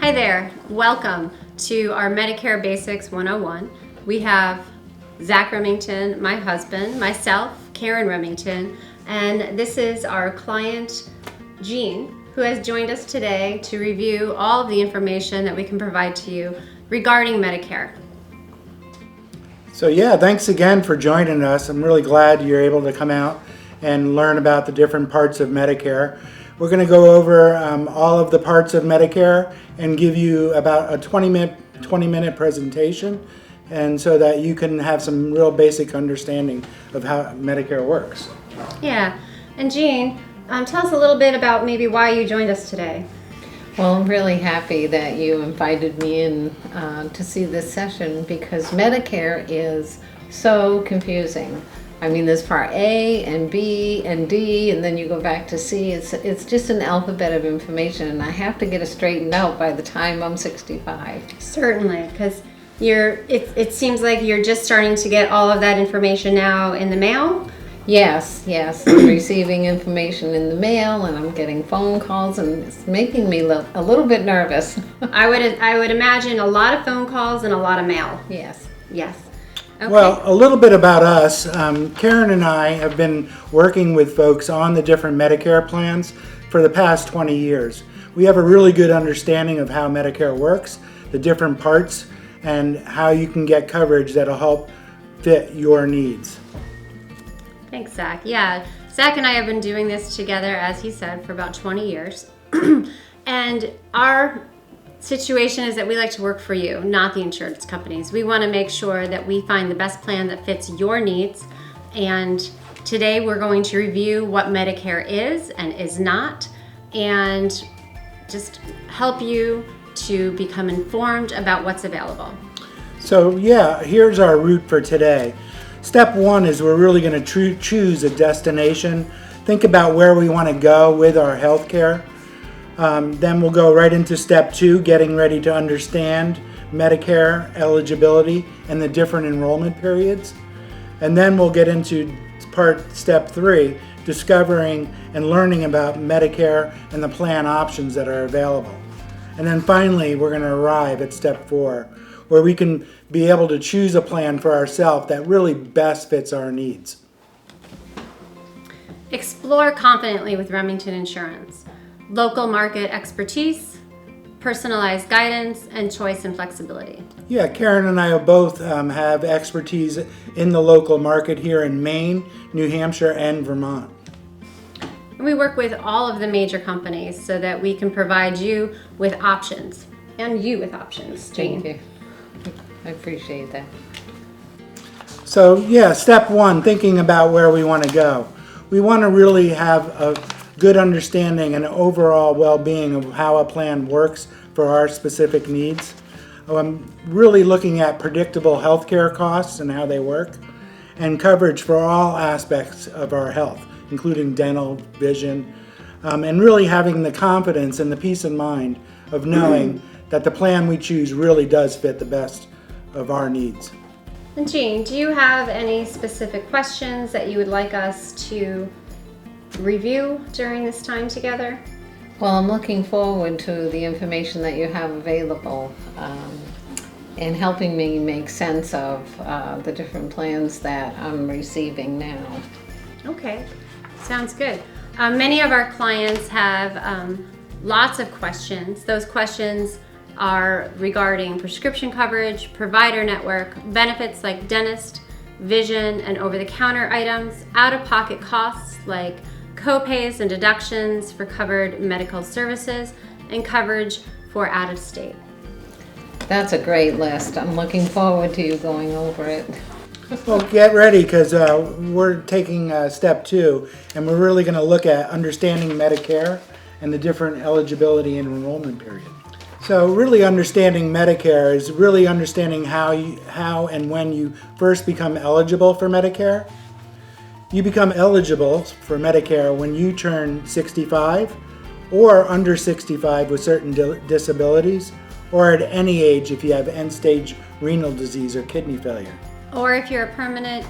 Hi there, welcome to our Medicare Basics 101. We have Zach Remington, my husband, myself, Karen Remington, and this is our client, Jean, who has joined us today to review all of the information that we can provide to you regarding Medicare. So yeah, thanks again for joining us. I'm really glad you're able to come out and learn about the different parts of Medicare. We're going to go over all of the parts of Medicare and give you about a 20-minute presentation, and so that you can have some real basic understanding of how Medicare works. Yeah, and Jean, tell us a little bit about maybe why you joined us today. Well, I'm really happy that you invited me in to see this session because Medicare is so confusing. I mean, there's part A and B and D, and then you go back to C. It's just an alphabet of information, and I have to get it straightened out by the time I'm 65. Certainly, because it seems like you're just starting to get all of that information now in the mail. Yes, I'm receiving information in the mail, and I'm getting phone calls, and it's making me a little bit nervous. I would imagine a lot of phone calls and a lot of mail. Yes. Okay. Well, a little bit about us. Karen and I have been working with folks on the different Medicare plans for the past 20 years. We have a really good understanding of how Medicare works, the different parts, and how you can get coverage that'll help fit your needs. Thanks, Zach. Yeah, Zach and I have been doing this together, as he said, for about 20 years. And our situation is that we like to work for you, not the insurance companies. We want to make sure that we find the best plan that fits your needs. And today we're going to review what Medicare is and is not, and just help you to become informed about what's available. So yeah, here's our route for today. Step one is we're really going to choose a destination. Think about where we want to go with our health care. Then we'll go right into step two, getting ready to understand Medicare eligibility and the different enrollment periods. And then we'll get into step three, discovering and learning about Medicare and the plan options that are available. And then finally, we're going to arrive at step four, where we can be able to choose a plan for ourselves that really best fits our needs. Explore confidently with Remington Insurance. Local market expertise, personalized guidance, and choice and flexibility. Yeah, Karen and I both have expertise in the local market here in Maine, New Hampshire, and Vermont. And we work with all of the major companies so that we can provide you with options, and you with options, Jane. Thank you. I appreciate that. So yeah, step one, thinking about where we want to go. We want to really have a good understanding and overall well-being of how a plan works for our specific needs. I'm really looking at predictable healthcare costs and how they work, and coverage for all aspects of our health, including dental, vision, and really having the confidence and the peace of mind of knowing that the plan we choose really does fit the best of our needs. And Jean, do you have any specific questions that you would like us to review during this time together? Well, I'm looking forward to the information that you have available and helping me make sense of the different plans that I'm receiving now. Okay, sounds good. Many of our clients have lots of questions. Those questions are regarding prescription coverage, provider network, benefits like dentist, vision, and over-the-counter items, out-of-pocket costs like co-pays and deductions for covered medical services, and coverage for out-of-state. That's a great list. I'm looking forward to you going over it. Well, get ready, because we're taking step two, and we're really going to look at understanding Medicare and the different eligibility and enrollment period. So really understanding Medicare is really understanding how and when you first become eligible for Medicare. You become eligible for Medicare when you turn 65 or under 65 with certain disabilities, or at any age if you have end-stage renal disease or kidney failure. Or if you're a permanent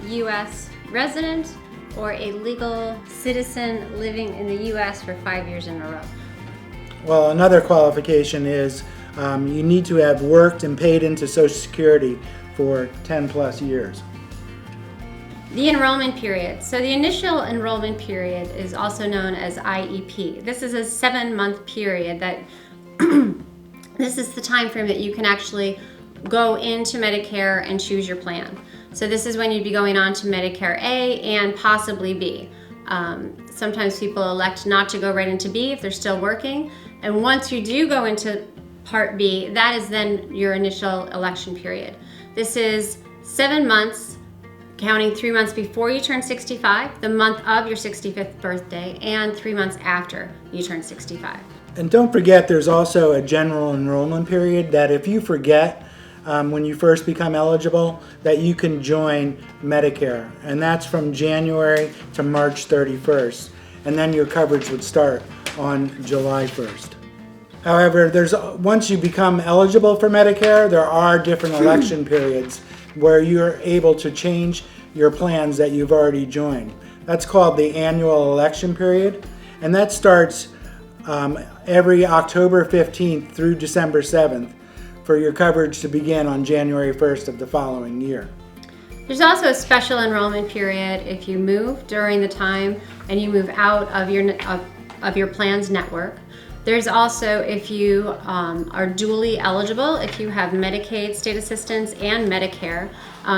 U.S. resident or a legal citizen living in the U.S. for 5 years in a row. Well, another qualification is you need to have worked and paid into Social Security for 10 plus years. The enrollment period. So the initial enrollment period is also known as IEP. This is a 7-month period that this is the time frame that you can actually go into Medicare and choose your plan. So this is when you'd be going on to Medicare A and possibly B. Sometimes people elect not to go right into B if they're still working. And once you do go into Part B, that is then your initial election period. This is 7 months, counting 3 months before you turn 65, the month of your 65th birthday, and 3 months after you turn 65. And don't forget, there's also a general enrollment period that if you forget when you first become eligible, that you can join Medicare. And that's from January to March 31st. And then your coverage would start on July 1st. However, once you become eligible for Medicare, there are different election periods where you're able to change your plans that you've already joined. That's called the annual election period, and that starts every October 15th through December 7th for your coverage to begin on January 1st of the following year. There's also a special enrollment period if you move during the time and you move out of your plan's network. There's also if you are dually eligible, if you have Medicaid, state assistance, and Medicare.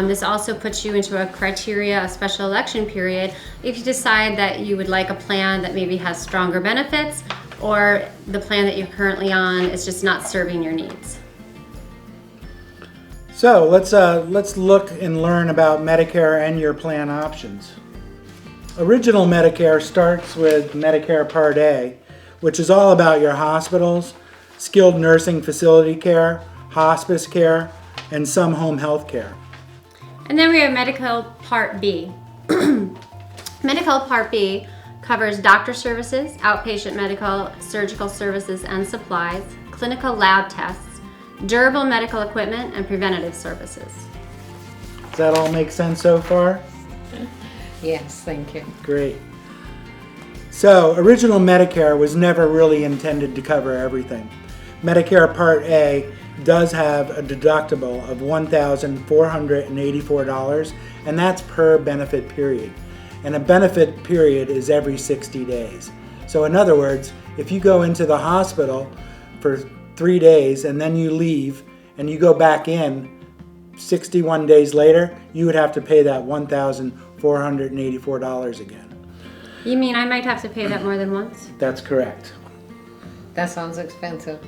This also puts you into a criteria, a special election period, if you decide that you would like a plan that maybe has stronger benefits or the plan that you're currently on is just not serving your needs. So let's look and learn about Medicare and your plan options. Original Medicare starts with Medicare Part A, which is all about your hospitals, skilled nursing facility care, hospice care, and some home health care. And then we have Medical Part B. Medical Part B covers doctor services, outpatient medical, surgical services and supplies, clinical lab tests, durable medical equipment, and preventative services. Does that all make sense so far? Yes, thank you. Great. So, original Medicare was never really intended to cover everything. Medicare Part A does have a deductible of $1,484, and that's per benefit period. And a benefit period is every 60 days. So in other words, if you go into the hospital for 3 days and then you leave and you go back in 61 days later, you would have to pay that $1,484 again. You mean I might have to pay that more than once? That's correct. That sounds expensive.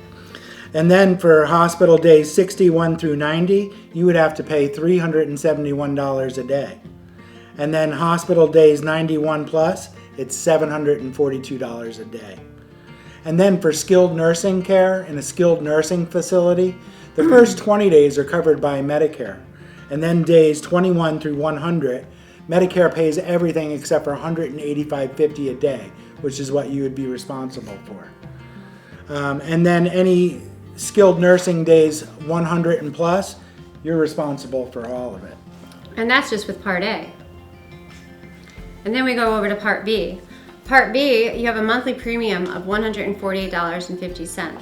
And then for hospital days 61 through 90, you would have to pay $371 a day. And then hospital days 91 plus, it's $742 a day. And then for skilled nursing care in a skilled nursing facility, the first 20 days are covered by Medicare. And then days 21 through 100, Medicare pays everything except for $185.50 a day, which is what you would be responsible for. And then any skilled nursing days 100 and plus, you're responsible for all of it. And that's just with Part A. And then we go over to Part B. Part B, you have a monthly premium of $148.50.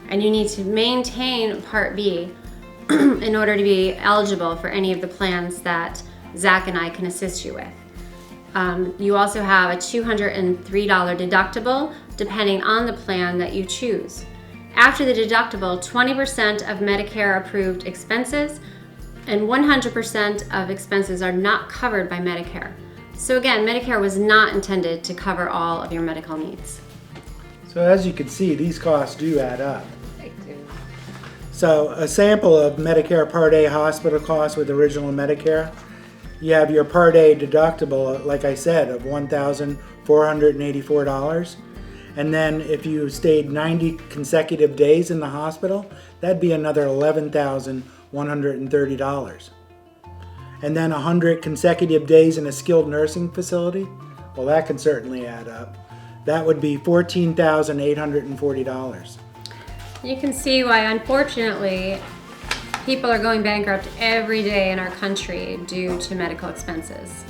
And you need to maintain Part B in order to be eligible for any of the plans that Zach and I can assist you with. You also have a $203 deductible depending on the plan that you choose. After the deductible, 20% of Medicare approved expenses and 100% of expenses are not covered by Medicare. So again, Medicare was not intended to cover all of your medical needs. So as you can see, these costs do add up. They do. So a sample of Medicare Part A hospital costs with original Medicare, you have your Part A deductible, like I said, of $1,484. And then if you stayed 90 consecutive days in the hospital, that'd be another $11,130. And then 100 consecutive days in a skilled nursing facility, well, that can certainly add up. That would be $14,840. You can see why, unfortunately, people are going bankrupt every day in our country due to medical expenses.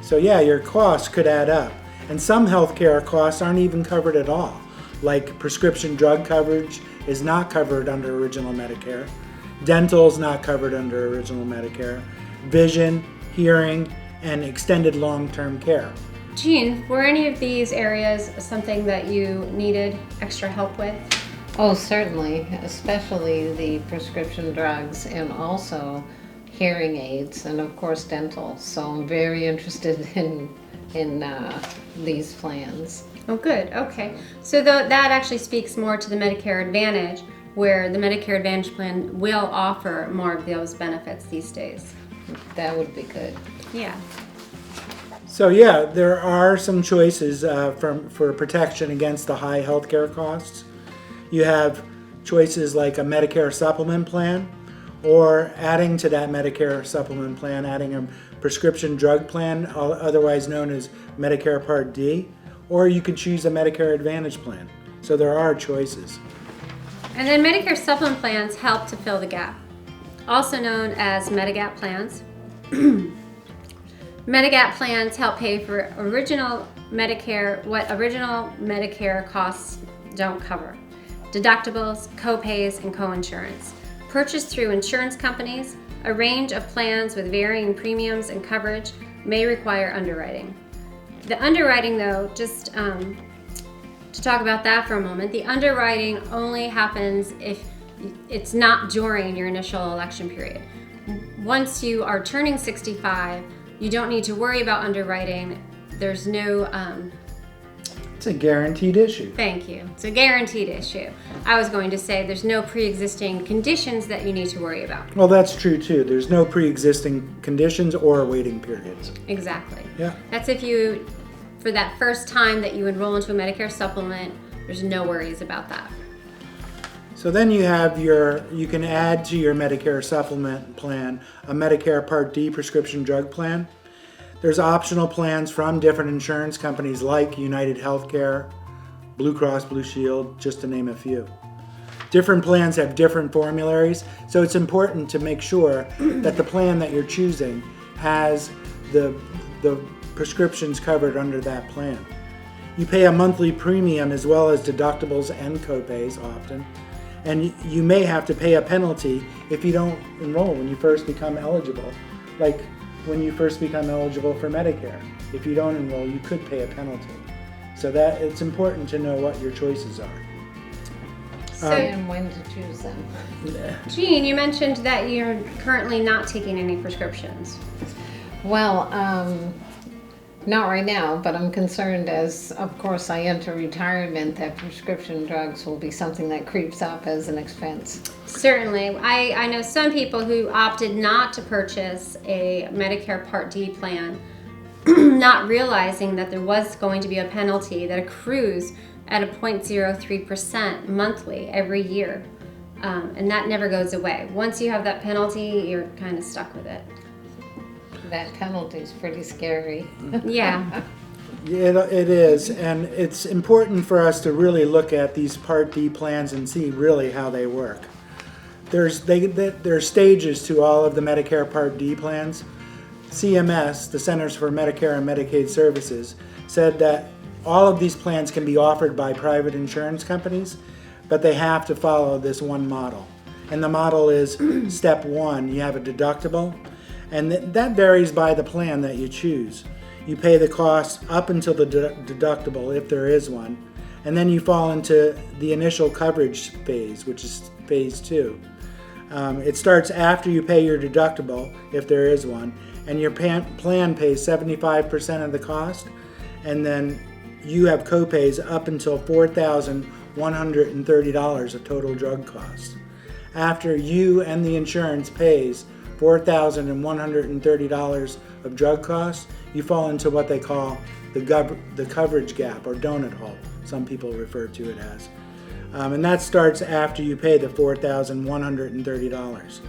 So yeah, your costs could add up. And some healthcare costs aren't even covered at all. like prescription drug coverage is not covered under original Medicare. Dental is not covered under original Medicare. Vision, hearing, and extended long-term care. Jean, were any of these areas something that you needed extra help with? Oh, certainly, especially the prescription drugs and also hearing aids and of course dental. So I'm very interested in these plans. Oh, good. Okay. So that actually speaks more to the Medicare Advantage, where the Medicare Advantage plan will offer more of those benefits these days. That would be good. Yeah. So yeah, there are some choices for protection against the high healthcare costs. You have choices like a Medicare supplement plan, or adding to that Medicare supplement plan, adding a prescription drug plan, otherwise known as Medicare Part D, or you could choose a Medicare Advantage plan. So there are choices. And then Medicare supplement plans help to fill the gap, also known as Medigap plans. Medigap plans help pay for original Medicare, what original Medicare costs don't cover. Deductibles, co-pays, and co-insurance. Purchased through insurance companies, a range of plans with varying premiums and coverage may require underwriting. The underwriting, though, just to talk about that for a moment, the underwriting only happens if it's not during your initial election period. Once you are turning 65, you don't need to worry about underwriting. There's no... It's a guaranteed issue. Thank you. It's a guaranteed issue. I was going to say there's no pre-existing conditions that you need to worry about. Well, that's true too. There's no pre-existing conditions or waiting periods. Exactly. Yeah. That's if you, for that first time that you enroll into a Medicare supplement, there's no worries about that. So then you can add to your Medicare supplement plan a Medicare Part D prescription drug plan. There's optional plans from different insurance companies like United Healthcare, Blue Cross Blue Shield, just to name a few. Different plans have different formularies, so it's important to make sure that the plan that you're choosing has the prescriptions covered under that plan. You pay a monthly premium as well as deductibles and co-pays often, and you may have to pay a penalty if you don't enroll when you first become eligible, like when you first become eligible for Medicare. If you don't enroll, you could pay a penalty. So that it's important to know what your choices are. And when to choose them. Jean, you mentioned that you're currently not taking any prescriptions. Well, not right now, but I'm concerned as, of course, I enter retirement that prescription drugs will be something that creeps up as an expense. Certainly. I know some people who opted not to purchase a Medicare Part D plan, not realizing that there was going to be a penalty that accrues at a 0.03% monthly every year. And that never goes away. Once you have that penalty, you're kind of stuck with it. That penalty is pretty scary. Yeah. It is, and it's important for us to really look at these Part D plans and see really how they work. There's stages to all of the Medicare Part D plans. CMS, the Centers for Medicare and Medicaid Services, said that all of these plans can be offered by private insurance companies, but they have to follow this one model. And the model is step one, you have a deductible, and that varies by the plan that you choose. You pay the cost up until the deductible, if there is one, and then you fall into the initial coverage phase, which is phase 2. It starts after you pay your deductible, if there is one, and your plan pays 75% of the cost, and then you have co-pays up until $4,130 of total drug costs. After you and the insurance pays $4,130 of drug costs, you fall into what they call the coverage gap, or donut hole, some people refer to it as. And that starts after you pay the $4,130.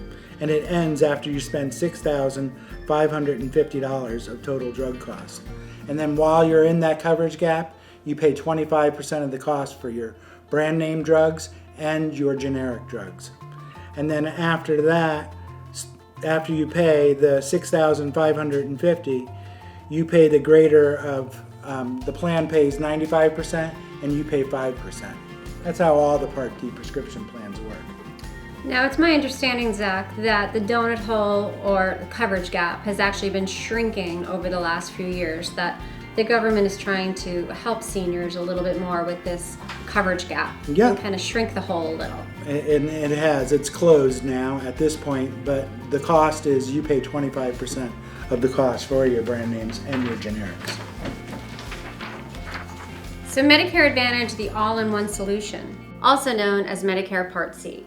And it ends after you spend $6,550 of total drug costs. And then while you're in that coverage gap, you pay 25% of the cost for your brand name drugs and your generic drugs. And then after that, after you pay the $6,550, you pay the greater of, the plan pays 95%, and you pay 5%. That's how all the Part D prescription plans work. Now, it's my understanding, Zach, that the donut hole or the coverage gap has actually been shrinking over the last few years, that the government is trying to help seniors a little bit more with this coverage gap Yeah. and kind of shrink the hole a little. And it has. It's closed now at this point, but the cost is you pay 25% of the cost for your brand names and your generics. So Medicare Advantage, the all-in-one solution, also known as Medicare Part C.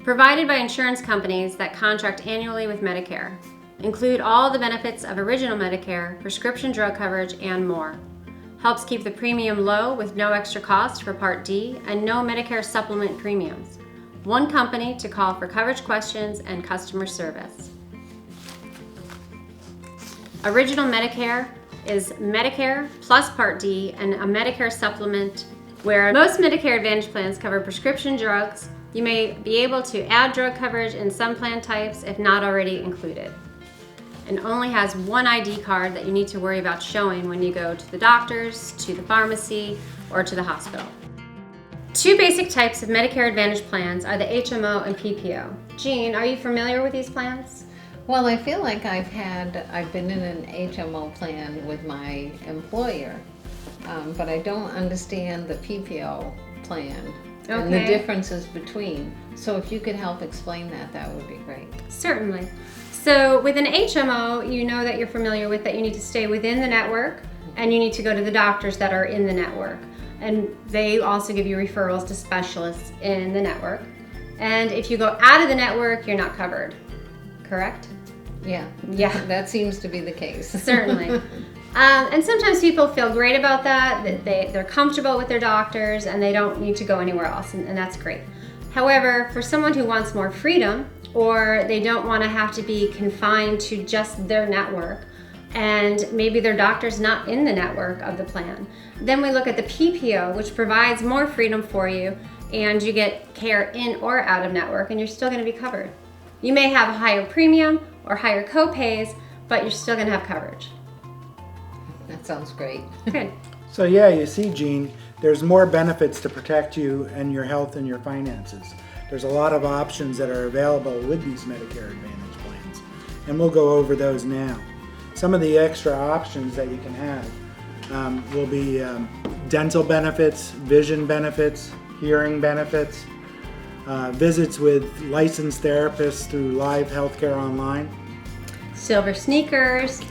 Provided by insurance companies that contract annually with Medicare, include all the benefits of original Medicare, prescription drug coverage, and more. Helps keep the premium low with no extra cost for Part D and no Medicare supplement premiums. One company to call for coverage questions and customer service. Original Medicare is Medicare plus Part D and a Medicare supplement, where most Medicare Advantage plans cover prescription drugs. You may be able to add drug coverage in some plan types if not already included, and only has one ID card that you need to worry about showing when you go to the doctors, to the pharmacy, or to the hospital. Two basic types of Medicare Advantage plans are the HMO and PPO. Jean, are you familiar with these plans? Well, I feel like I've been in an HMO plan with my employer, but I don't understand the PPO plan and the Okay. differences between. So if you could help explain that, that would be great. Certainly. So with an HMO, you know that you're familiar with that you need to stay within the network and you need to go to the doctors that are in the network. And they also give you referrals to specialists in the network. And if you go out of the network, you're not covered. Correct? Yeah. Yeah. That seems to be the case. Certainly. And sometimes people feel great about that they're comfortable with their doctors and they don't need to go anywhere else, and that's great. However, for someone who wants more freedom, or they don't want to have to be confined to just their network, and maybe their doctor's not in the network of the plan, then we look at the PPO, which provides more freedom for you, and you get care in or out of network, and you're still going to be covered. You may have a higher premium or higher co-pays, but you're still going to have coverage. That sounds great. Good. So yeah, you see, Jean, there's more benefits to protect you and your health and your finances. There's a lot of options that are available with these Medicare Advantage plans, and we'll go over those now. Some of the extra options that you can have will be dental benefits, vision benefits, hearing benefits, visits with licensed therapists through live healthcare online. Silver sneakers.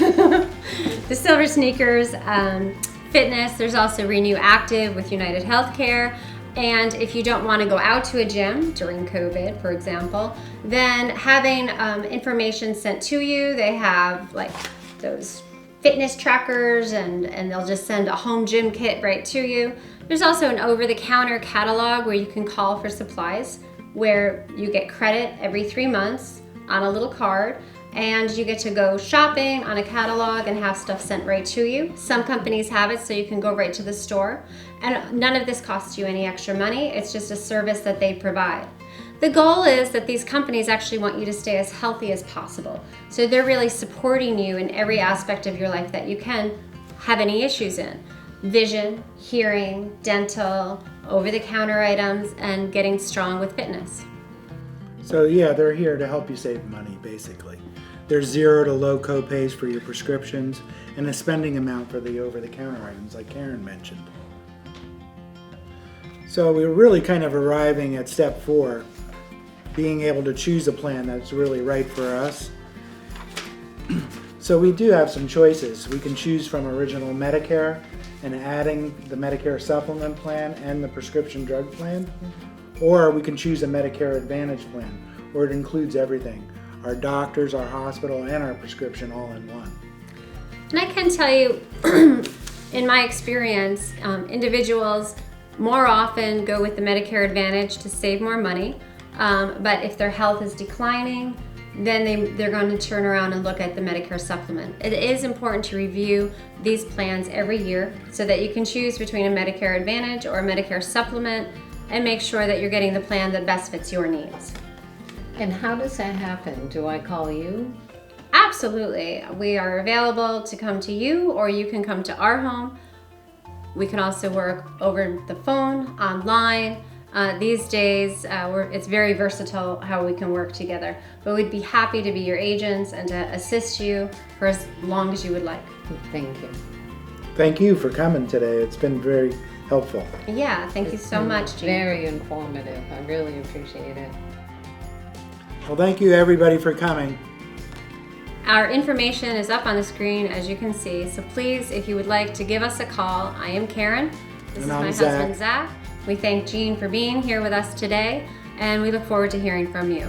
The silver sneakers, fitness. There's also Renew Active with United Healthcare. And if you don't want to go out to a gym during COVID, for example, then having information sent to you. They have like those fitness trackers, and they'll just send a home gym kit right to you. There's also an over-the-counter catalog where you can call for supplies, where you get credit every 3 months on a little card, and you get to go shopping on a catalog and have stuff sent right to you. Some companies have it so you can go right to the store, and none of this costs you any extra money. It's just a service that they provide. The goal is that these companies actually want you to stay as healthy as possible. So they're really supporting you in every aspect of your life that you can have any issues in. Vision, hearing, dental, over-the-counter items, and getting strong with fitness. So yeah, they're here to help you save money, basically. There's 0 to low co-pays for your prescriptions and a spending amount for the over-the-counter items like Karen mentioned. So we're really kind of arriving at step 4, being able to choose a plan that's really right for us. So we do have some choices. We can choose from original Medicare and adding the Medicare supplement plan and the prescription drug plan, or we can choose a Medicare Advantage plan where it includes everything, our doctors, our hospital, and our prescription all in one. And I can tell you, in my experience, individuals more often go with the Medicare Advantage to save more money, but if their health is declining, then they're going to turn around and look at the Medicare supplement. It is important to review these plans every year so that you can choose between a Medicare Advantage or a Medicare supplement and make sure that you're getting the plan that best fits your needs. And how does that happen? Do I call you? Absolutely. We are available to come to you, or you can come to our home. We can also work over the phone, online. These days, it's very versatile how we can work together. But we'd be happy to be your agents and to assist you for as long as you would like. Thank you. Thank you for coming today. It's been very helpful. Yeah, thank you so much, Jean. Very informative. I really appreciate it. Well, thank you everybody for coming. Our information is up on the screen, as you can see. So please, if you would like to give us a call, I am Karen. This is And I'm my Zach. husband, Zach. We thank Jean for being here with us today, and we look forward to hearing from you.